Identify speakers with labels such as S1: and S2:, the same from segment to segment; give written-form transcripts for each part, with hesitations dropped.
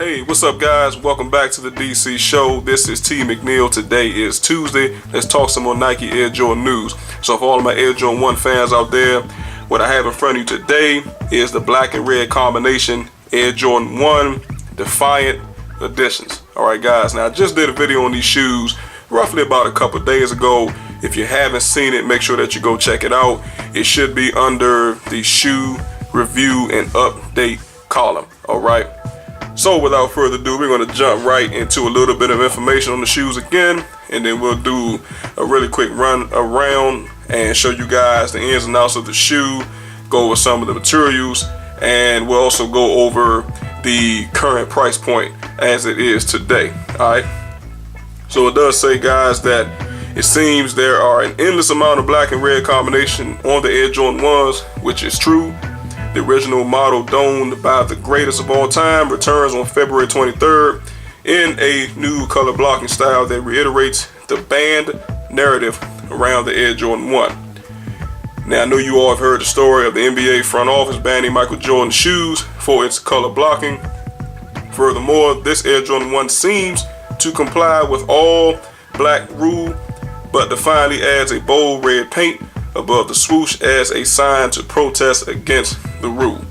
S1: Hey, what's up guys? Welcome back to the DC show. This is T McNeil. Today is Tuesday. Let's talk some more Nike Air Jordan news. So for all of my Air Jordan 1 fans out there, what I have in front of you today is the black and red combination Air Jordan 1 Defiant editions. Alright guys, now I just did a video on these shoes roughly about a couple days ago. If you haven't seen it, make sure that you go check it out. It should be under the shoe review and update column. Alright. So without further ado, we're going to jump right into a little bit of information on the shoes again, and then we'll do a really quick run around and show you guys the ins and outs of the shoe, go over some of the materials, and we'll also go over the current price point as it is today. Alright, so it does say, guys, that it seems there are an endless amount of black and red combination on the Air Jordan 1s, which is true. The original model, donned by the greatest of all time, returns on February 23rd in a new color blocking style that reiterates the band narrative around the Air Jordan 1. Now, I know you all have heard the story of the NBA front office banning Michael Jordan's shoes for its color blocking. Furthermore, this Air Jordan 1 seems to comply with all black rule, but defiantly adds a bold red paint above the swoosh as a sign to protest against the rule.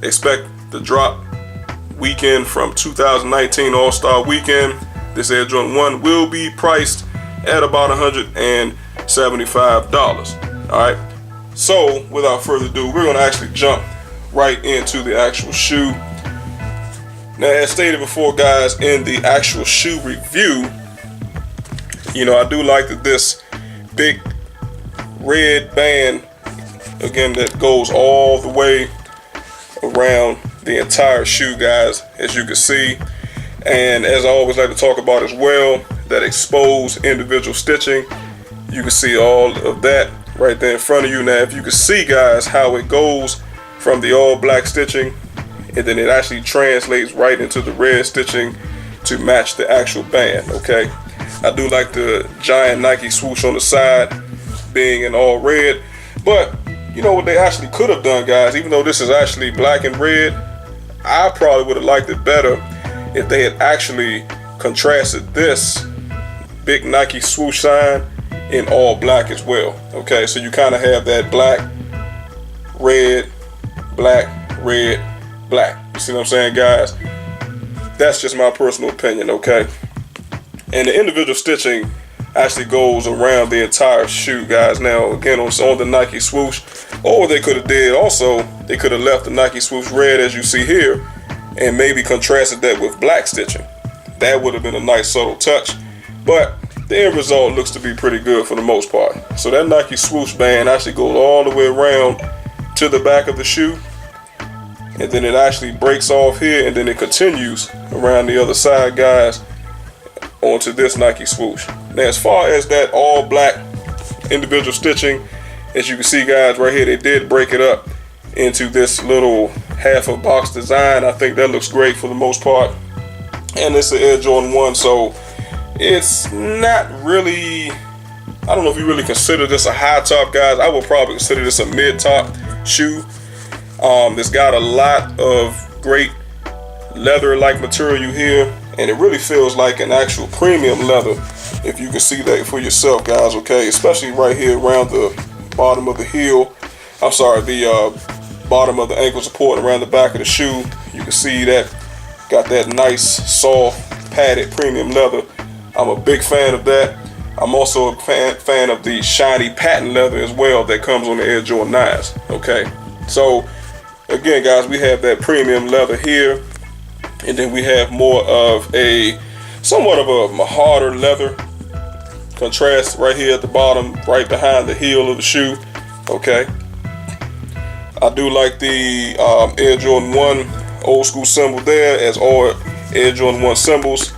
S1: Expect the drop weekend from 2019 All-Star Weekend. This Air Jordan 1 will be priced at about $175. Alright, so without further ado, we're going to actually jump right into the actual shoe. Now, as stated before, guys, in the actual shoe review, I do like that this big red band, again, that goes all the way around the entire shoe, guys, as you can see. And as I always like to talk about as well, that exposed individual stitching, you can see all of that right there in front of you. Now, if you can see, guys, how it goes from the all black stitching and then it actually translates right into the red stitching to match the actual band. Okay, I do like the giant Nike swoosh on the side being in all red, but you know what they actually could have done, guys, even though this is actually black and red, I probably would have liked it better if they had actually contrasted this big Nike swoosh sign in all black as well. Okay, so you kind of have that black, red, black, red, black. You see what I'm saying, guys? That's just my personal opinion. Okay, and the individual stitching actually goes around the entire shoe, guys. Now, again, on the Nike swoosh, or what they could have did also, they could have left the Nike swoosh red as you see here and maybe contrasted that with black stitching. That would have been a nice subtle touch, but the end result looks to be pretty good for the most part. So that Nike swoosh band actually goes all the way around to the back of the shoe, and then it actually breaks off here, and then it continues around the other side, guys, onto this Nike swoosh. Now, as far as that all black individual stitching, as you can see, guys, right here, they did break it up into this little half a box design. I think that looks great for the most part, and it's an Air Jordan 1, so it's not really, I don't know if you really consider this a high top, guys. I would probably consider this a mid top shoe. It's got a lot of great leather like material here, and it really feels like an actual premium leather, if you can see that for yourself, guys. Okay, especially right here around the bottom of the heel, the bottom of the ankle support around the back of the shoe. You can see that got that nice soft padded premium leather. I'm a big fan of that. I'm also a fan of the shiny patent leather as well that comes on the Air Jordan 9s. Okay, so again, guys, we have that premium leather here, and then we have more of a somewhat of a harder leather contrast right here at the bottom, right behind the heel of the shoe. Okay, I do like the Air Jordan 1 old school symbol there, as all Air Jordan 1 symbols,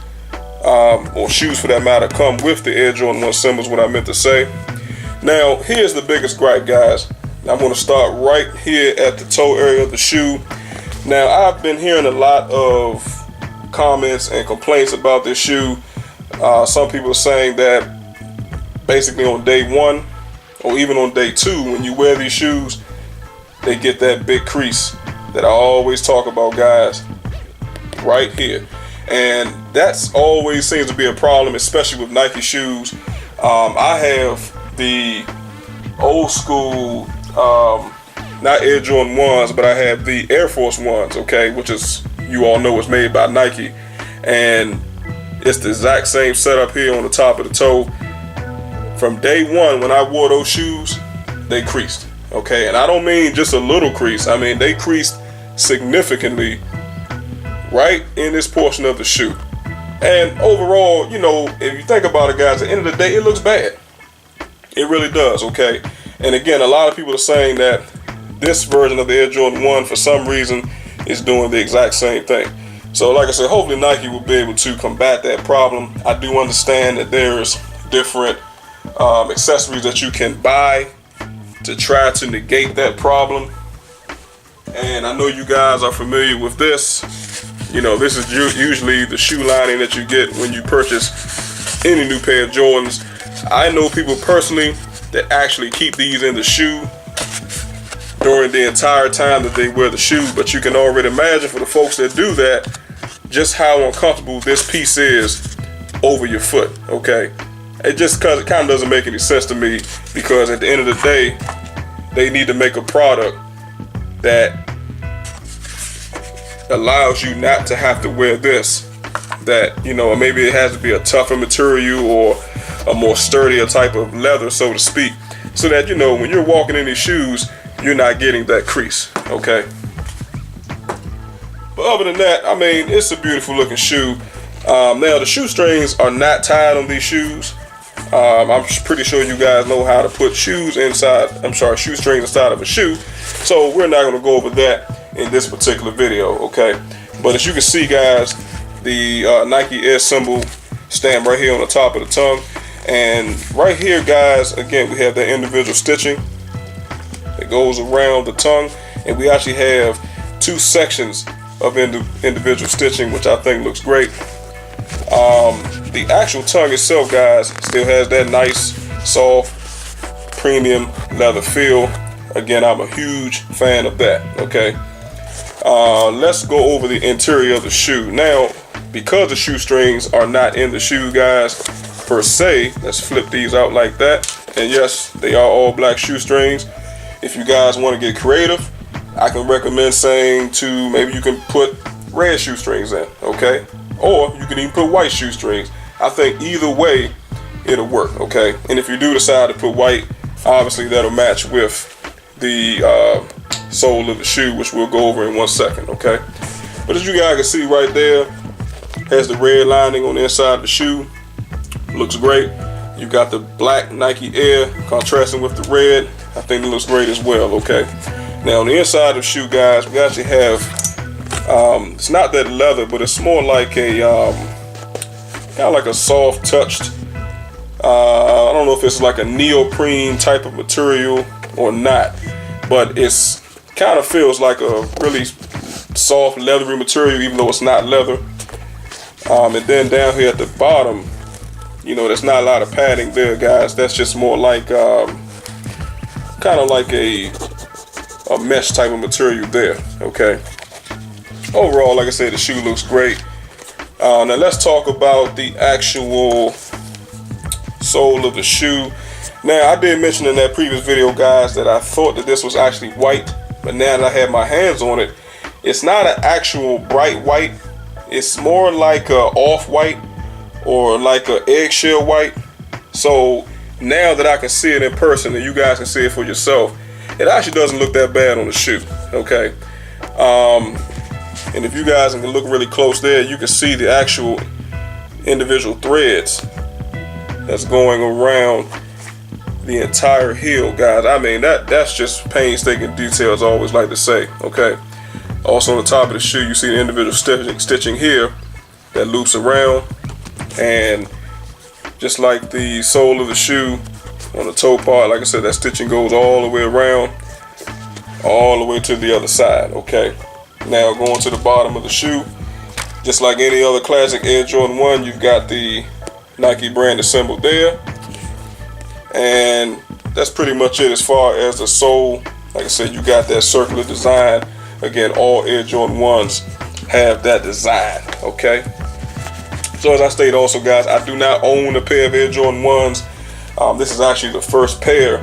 S1: or shoes for that matter, come with the Air Jordan 1 symbols, what I meant to say. Now, here's the biggest gripe, guys. I'm going to start right here at the toe area of the shoe. Now, I've been hearing a lot of comments and complaints about this shoe. Some people are saying that basically on day one or even on day two, when you wear these shoes, they get that big crease that I always talk about, guys. right here. And that's always seems to be a problem, especially with Nike shoes. I have the old school, not Air Jordan 1s, but I have the Air Force 1s, okay, which is, you all know, is made by Nike. And it's the exact same setup here on the top of the toe. From day one, when I wore those shoes, they creased, okay? And I don't mean just a little crease. I mean, they creased significantly right in this portion of the shoe. And overall, you know, if you think about it, guys, at the end of the day, it looks bad. It really does, okay? And again, a lot of people are saying that this version of the Air Jordan 1, for some reason, is doing the exact same thing. So like I said, hopefully Nike will be able to combat that problem. I do understand that there's different accessories that you can buy to try to negate that problem. And I know you guys are familiar with this. You know, this is usually the shoe lining that you get when you purchase any new pair of Jordans. I know people personally that actually keep these in the shoe during the entire time that they wear the shoe. But you can already imagine, for the folks that do that, just how uncomfortable this piece is over your foot, okay? It just kind of doesn't make any sense to me, because at the end of the day, they need to make a product that allows you not to have to wear this. That, you know, maybe it has to be a tougher material or a more sturdier type of leather, so to speak, so that, you know, when you're walking in these shoes, you're not getting that crease, okay? But other than that, I mean, it's a beautiful looking shoe. Now, the shoestrings are not tied on these shoes. I'm pretty sure you guys know how to put shoestrings inside of a shoe. So we're not going to go over that in this particular video, okay? But as you can see, guys, the Nike Air symbol stand right here on the top of the tongue. And right here, guys, again, we have that individual stitching that goes around the tongue. And we actually have two sections of individual stitching, which I think looks great. The actual tongue itself, guys, still has that nice, soft, premium leather feel. Again, I'm a huge fan of that, okay? Let's go over the interior of the shoe. Now, because the shoestrings are not in the shoe, guys, per se, let's flip these out like that. And yes, they are all black shoestrings. If you guys want to get creative, I can recommend saying to maybe you can put red shoestrings in, okay? Or you can even put white shoestrings. I think either way, it'll work, okay? And if you do decide to put white, obviously that'll match with the sole of the shoe, which we'll go over in 1 second, okay? But as you guys can see right there, has the red lining on the inside of the shoe. Looks great. You got the black Nike Air contrasting with the red. I think it looks great as well, okay? Now on the inside of the shoe, guys, we actually have, it's not that leather, but it's more like a, kind of like a soft touched, I don't know if it's like a neoprene type of material or not, but it's kind of feels like a really soft leathery material, even though it's not leather. And then down here at the bottom, you know, there's not a lot of padding there, guys. That's just more like kind of like a mesh type of material there, okay? Overall, like I said, the shoe looks great. Now let's talk about the actual sole of the shoe. Now, I did mention in that previous video, guys, that I thought that this was actually white, but now that I have my hands on it, it's not an actual bright white. It's more like a off-white or like a eggshell white. So now that I can see it in person and you guys can see it for yourself, it actually doesn't look that bad on the shoe, okay? And if you guys can look really close there, you can see the actual individual threads that's going around the entire heel, guys. I mean, that's just painstaking detail, as I always like to say, okay? Also on the top of the shoe, you see the individual stitching here that loops around. And just like the sole of the shoe on the toe part, like I said, that stitching goes all the way around, all the way to the other side, okay? Now going to the bottom of the shoe, just like any other classic Air Jordan 1, you've got the Nike brand assembled there. And that's pretty much it as far as the sole. Like I said, you got that circular design. Again, all Air Jordan 1s have that design, okay? So as I stated also, guys, I do not own a pair of Air Jordan 1s. This is actually the first pair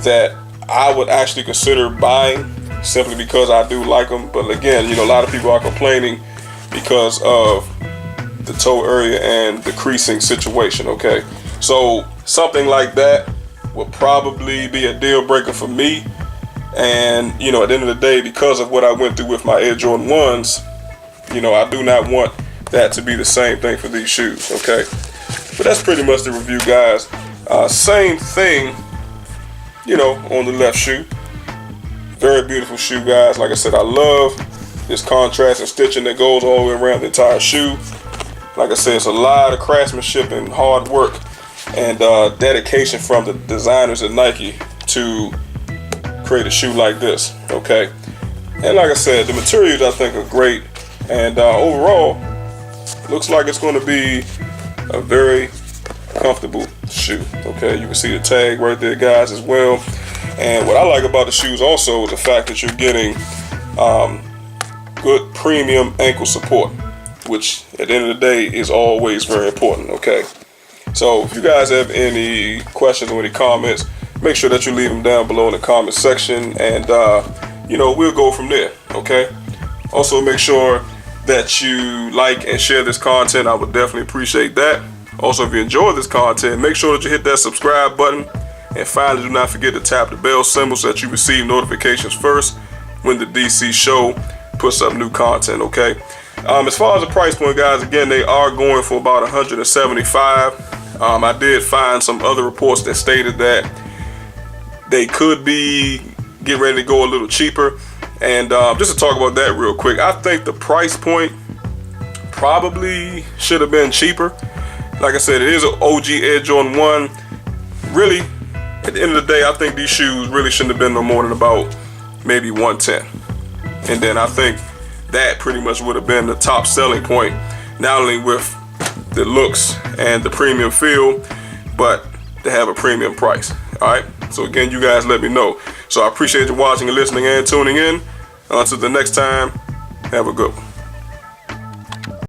S1: that I would actually consider buying, simply because I do like them. But again, you know, a lot of people are complaining because of the toe area and the creasing situation, okay? So something like that would probably be a deal breaker for me. And, you know, at the end of the day, because of what I went through with my Air Jordan 1s, you know, I do not want that to be the same thing for these shoes, okay? But that's pretty much the review, guys. Same thing, you know, on the left shoe. Very beautiful shoe, guys. Like I said, I love this contrast and stitching that goes all the way around the entire shoe. Like I said, it's a lot of craftsmanship and hard work and dedication from the designers at Nike to create a shoe like this, okay? And like I said, the materials I think are great, and overall looks like it's going to be a very comfortable shoe, okay? You can see the tag right there, guys, as well. And what I like about the shoes also is the fact that you're getting good premium ankle support, which at the end of the day is always very important, okay? So if you guys have any questions or any comments, make sure that you leave them down below in the comment section, and you know, we'll go from there, okay? Also, make sure that you like and share this content. I would definitely appreciate that. Also, if you enjoy this content, make sure that you hit that subscribe button, and finally, do not forget to tap the bell symbol so that you receive notifications first when the DC show puts up new content, okay? As far as the price point, guys, again, they are going for about $175. I did find some other reports that stated that they could be getting ready to go a little cheaper. And just to talk about that real quick, I think the price point probably should have been cheaper. Like I said, it is an OG Air Jordan 1. Really, at the end of the day, I think these shoes really shouldn't have been no more than about maybe 110. And then I think that pretty much would have been the top selling point, not only with the looks and the premium feel, but to have a premium price. All right. So again, you guys let me know. So I appreciate you watching and listening and tuning in. Until the next time, have a good one.